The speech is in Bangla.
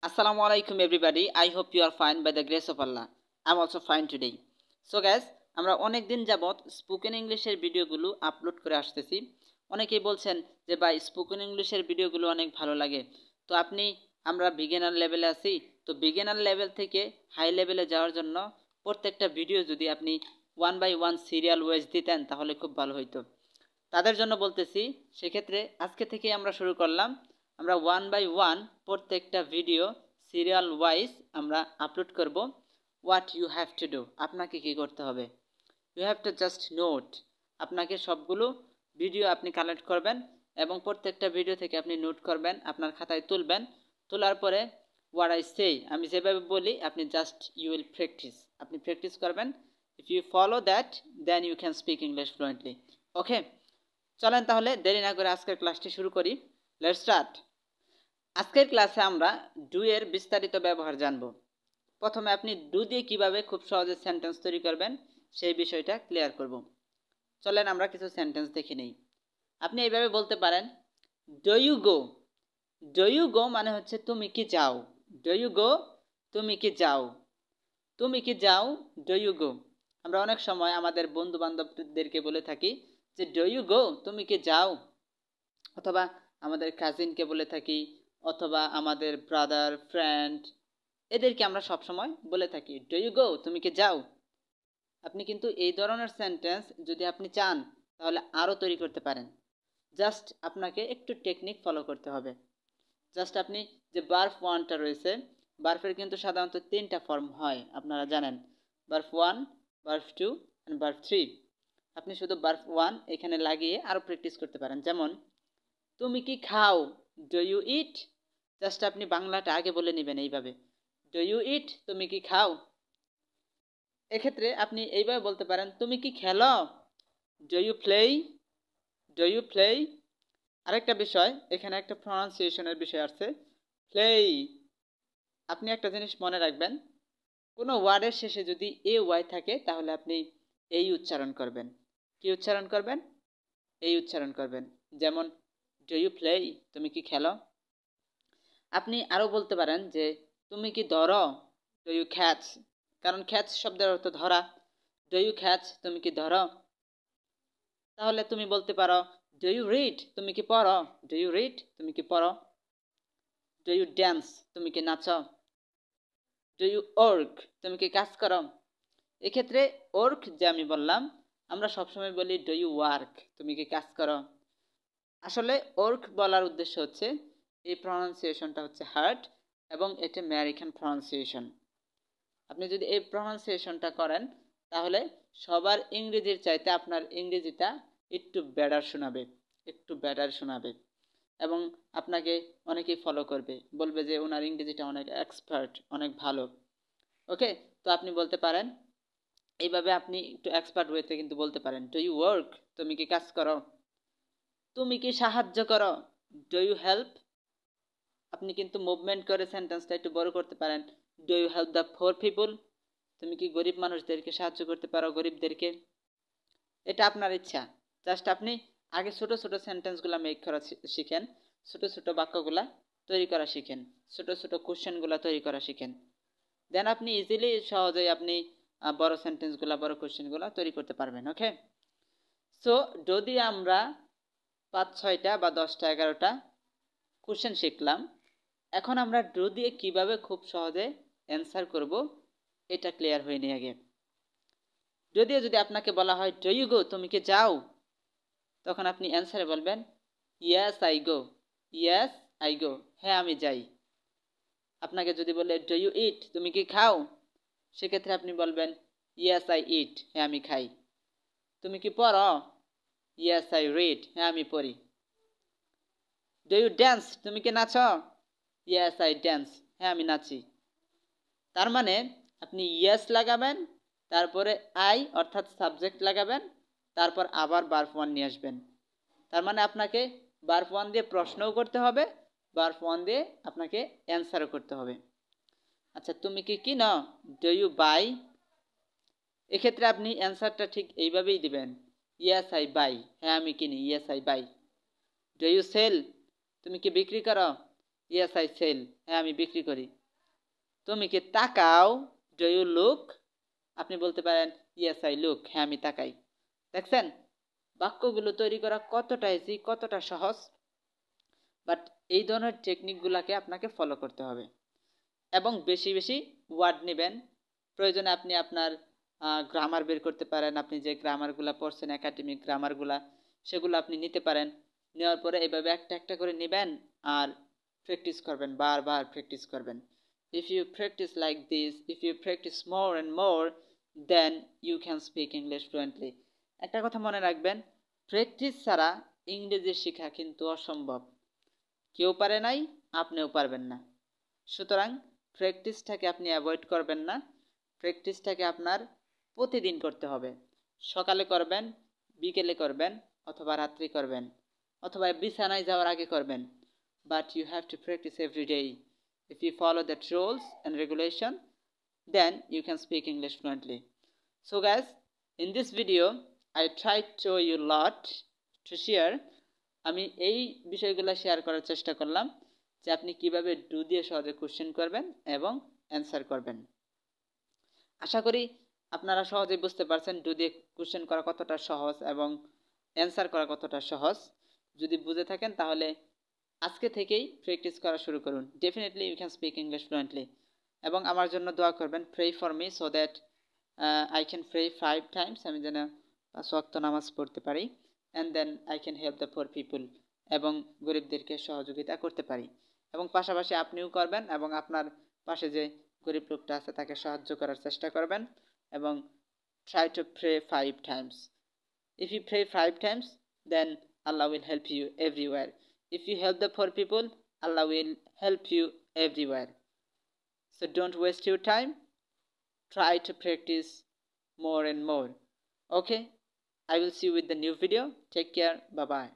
Assalamu alaikum everybody. I hope you are fine by the grace of Allah. I'm also fine today. So guys, আমরা অনেক দিন যাবত স্পোকেন ইংলিশের ভিডিওগুলো আপলোড করে আসতেছি। অনেকেই বলছেন যে ভাই স্পোকেন ইংলিশের ভিডিওগুলো অনেক ভালো লাগে। তো আমরা বিগিনার লেভেলে আছি। তো বিগিনার লেভেল থেকে হাই লেভেলে যাওয়ার জন্য প্রত্যেকটা ভিডিও যদি আপনি 1 বাই 1 সিরিয়াল ওয়াইজ দিতেন তাহলে খুব ভালো হতো। তাদের জন্য বলতেছি, সেক্ষেত্রে আজকে থেকে আমরা শুরু করলাম। আমরা 1 বাই 1 প্রত্যেকটা ভিডিও সিরিয়াল ওয়াইজ আমরা আপলোড করব। What you have to do, আপনাকে কি করতে হবে? You have to just note. আপনাকে সবগুলো ভিডিও আপনি কালেক্ট করবেন এবং প্রত্যেকটা ভিডিও থেকে আপনি নোট করবেন, আপনার খাতায় তুলবেন। তোলার পরে হোয়াট আই সে, আমি যেভাবে বলি আপনি জাস্ট ইউ উইল প্র্যাকটিস, আপনি প্র্যাকটিস করবেন। If you follow that then you can speak English fluently. Okay, চলেন তাহলে দেরি না করে আজকের ক্লাসটি শুরু করি। Let's start. আজকের ক্লাসে আমরা ডু এর বিস্তারিত ব্যবহার জানব। প্রথমে আপনি ডু দিয়ে কিভাবে খুব সহজে সেন্টেন্স তৈরি করবেন সেই বিষয়টা ক্লিয়ার করব। চলেন আমরা কিছু সেন্টেন্স দেখে নেই। আপনি এইভাবে বলতে পারেন, do you go. Do you go মানে হচ্ছে তুমি কি যাও। ডু ইউ গো, তুমি কি যাও। তুমি কি যাও, ডু ইউ গো। আমরা অনেক সময় আমাদের বন্ধু বান্ধবদেরকে বলে থাকি যে ডু ইউ গো, তুমি কি যাও। অথবা আমাদের কাজিনকে বলে থাকি, অথবা আমাদের ব্রাদার ফ্রেন্ড, এদেরকে আমরা সবসময় বলে থাকি ডু ইউ গো, তুমি কি যাও। আপনি কিন্তু এই ধরনের সেন্টেন্স যদি আপনি চান তাহলে আরও তৈরি করতে পারেন। জাস্ট আপনাকে একটু টেকনিক ফলো করতে হবে। জাস্ট আপনি যে ভার্ব ওয়ানটা রয়েছে, ভার্বের কিন্তু সাধারণত 3টা ফর্ম হয়, আপনারা জানেন। Verb 1, verb 2 and verb 3। আপনি শুধু ভার্ব 1 এখানে লাগিয়ে আরও প্র্যাকটিস করতে পারেন। যেমন তুমি কি খাও, ডু ইউ ইট। জাস্ট আপনি বাংলাটা আগে বলে নেবেন এইভাবে, ডু ইউ ইট, তুমি কি খাও। এক্ষেত্রে আপনি এইভাবে বলতে পারেন, তুমি কি খেলো, do you play. Do you play. আরেকটা বিষয়, এখানে একটা প্রনাউন্সিয়েশনের বিষয় আছে, প্লে। আপনি একটা জিনিস মনে রাখবেন, কোনো ওয়ার্ডের শেষে যদি এ ওয়াই থাকে তাহলে আপনি এই উচ্চারণ করবেন। কি উচ্চারণ করবেন? এই উচ্চারণ করবেন। যেমন ডু ইউ প্লে, তুমি কি খেলো। আপনি আরও বলতে পারেন যে তুমি কি ধরো, ডু ইউ ক্যাচ। কারণ ক্যাচ শব্দের অর্থ ধরা। ডু ইউ ক্যাচ, তুমি কি ধরো। তাহলে তুমি বলতে পারো ডু ইউ রিড, তুমি কি পড়ো। ডু ইউ রিড, তুমি কি পড়ো। ডু ইউ ড্যান্স, তুমি কি নাচো। ডু ইউ ওয়ার্ক, তুমি কি কাজ করো। এক্ষেত্রে ওয়ার্ক যে আমি বললাম, আমরা সবসময় বলি ডু ইউ ওয়ার্ক, তুমি কি কাজ করো। আসলে ওয়ার্ক বলার উদ্দেশ্য হচ্ছে এই প্রনাউন্সিয়েশনটা হচ্ছে হার্ড এবং এটা আমেরিকান প্রনাউন্সিয়েশন। আপনি যদি এই প্রনাউন্সিয়েশনটা করেন তাহলে সবার ইংরেজির চাইতে আপনার ইংরেজিটা একটু বেটার শোনাবে, একটু বেটার শোনাবে এবং আপনাকে অনেকেই ফলো করবে, বলবে যে ওনার ইংরেজিটা অনেক এক্সপার্ট, অনেক ভালো। ওকে, তো আপনি বলতে পারেন এইভাবে, আপনি একটু এক্সপার্ট ওয়েতে কিন্তু বলতে পারেন ডু ইউ ওয়ার্ক, তুমি কি কাজ করো। তুমি কি সাহায্য করো, ডু ইউ হেল্প। আপনি কিন্তু মুভমেন্ট করে সেন্টেন্সটা একটু বড় করতে পারেন, do you help the poor people, তুমি কি গরিব মানুষদেরকে সাহায্য করতে পারো, গরিবদেরকে। এটা আপনার ইচ্ছা। জাস্ট আপনি আগে ছোট ছোট সেন্টেন্সগুলো মেক করা শিখেন, ছোট ছোট বাক্যগুলা তৈরি করা শিখেন, ছোট ছোট কোশ্চেনগুলো তৈরি করা শিখেন। দেন আপনি ইজিলি সহজেই আপনি বড় সেন্টেন্সগুলো, বড় কোশ্চেনগুলো তৈরি করতে পারবেন। ওকে, সো যদি আমরা 5-6টা বা 10টা 11টা কোশ্চেন শিখলাম, এখন আমরা ডু দিয়ে কিভাবে খুব সহজে অ্যান্সার করব এটা ক্লিয়ার হয়ে নিয়ে আগে। যদিও যদি আপনাকে বলা হয় ডু ইউ গো, তুমি কি যাও, তখন আপনি অ্যান্সারে বলবেন yes I go. Yes I go, হ্যাঁ আমি যাই। আপনাকে যদি বলে ডু ইউ ইট, তুমি কি খাও, সেক্ষেত্রে আপনি বলবেন ইয়েস আই ইট, হ্যাঁ আমি খাই। তুমি কি পড়ো, ইয়েস আই রিড, হ্যাঁ আমি পড়ি। ডু ইউ ড্যান্স, তুমি কি নাচো, ইয়েস আই ড্যান্স, হ্যাঁ আমি নাচি। তার মানে আপনি ইয়েস লাগাবেন, তারপরে আই অর্থাৎ সাবজেক্ট লাগাবেন, তারপর আবার ভার্ব 1 নিয়ে আসবেন। তার মানে আপনাকে ভার্ব 1 দিয়ে প্রশ্নও করতে হবে, ভার্ব 1 দিয়ে আপনাকে অ্যান্সারও করতে হবে। আচ্ছা, তুমি কি কিনো, ডু ইউ বাই। এক্ষেত্রে আপনি অ্যান্সারটা ঠিক এইভাবেই দিবেন, ইয়েস আই বাই, হ্যাঁ আমি কিনি, yes I buy. Do you sell, তুমি কি বিক্রি করো, ইয়েস আই সেল, হ্যাঁ আমি বিক্রি করি। তুমি কি তাকাও, ডু ইউ লুক? আপনি বলতে পারেন ইয়েস আই লুক, হ্যাঁ আমি তাকাই। দেখছেন বাক্যগুলো তৈরি করা কতটা ইজি, কতটা সহজ। বাট এই ধরনের টেকনিকগুলোকে আপনাকে ফলো করতে হবে এবং বেশি বেশি ওয়ার্ড নেবেন। প্রয়োজনে আপনি আপনার গ্রামার বের করতে পারেন। আপনি যে গ্রামারগুলো পড়ছেন একাডেমিক গ্রামারগুলা, সেগুলো আপনি নিতে পারেন। নেওয়ার পরে এইভাবে একটা একটা করে নেবেন আর প্র্যাকটিস করবেন, বারবার প্র্যাকটিস করবেন। If you practice like this, if you practice more and more, then you can speak English fluently. একটা কথা মনে রাখবেন, প্র্যাকটিস ছাড়া ইংরেজি শেখা কিন্তু অসম্ভব। কেউ পারে নাই, আপনিও পারবেন না। সুতরাং প্র্যাকটিসটাকে আপনি অ্যাভয়েড করবেন না। প্র্যাকটিসটাকে আপনার প্রতিদিন করতে হবে। সকালে করবেন, বিকেলে করবেন, অথবা রাত্রি করবেন, অথবা বিছানায় যাওয়ার আগে করবেন। But you have to practice every day. If you follow that rules and regulation, then you can speak English fluently. So guys, in this video I tried to show you lot to share. আমি এই বিষয়গুলো শেয়ার করার চেষ্টা করলাম যে আপনি কিভাবে ডু দিয়ে সহজে কোশ্চেন করবেন এবং অ্যান্সার করবেন। আশা করি আপনারা সহজেই বুঝতে পারছেন ডু দিয়ে কোশ্চেন করা কতটা সহজ এবং অ্যান্সার করা কতটা সহজ। যদি বুঝে থাকেন তাহলে আজকে থেকেই প্র্যাকটিস করা শুরু করুন। Definitely you can speak English fluently. এবং আমার জন্য দোয়া করবেন, pray for me so that I can pray 5 times, আমি যেন 5 ওয়াক্ত নামাজ পড়তে পারি, and then I can help the poor people, এবং গরিবদেরকে সহযোগিতা করতে পারি। এবং পাশাপাশি আপনিও করবেন এবং আপনার পাশে যে গরিব লোকটা আছে তাকে সাহায্য করার চেষ্টা করবেন। এবং try to pray 5 times. If you pray 5 times, then Allah will help you everywhere. If you help the poor people, Allah will help you everywhere. So don't waste your time. Try to practice more and more. Okay? I will see you with the new video. Take care. Bye bye.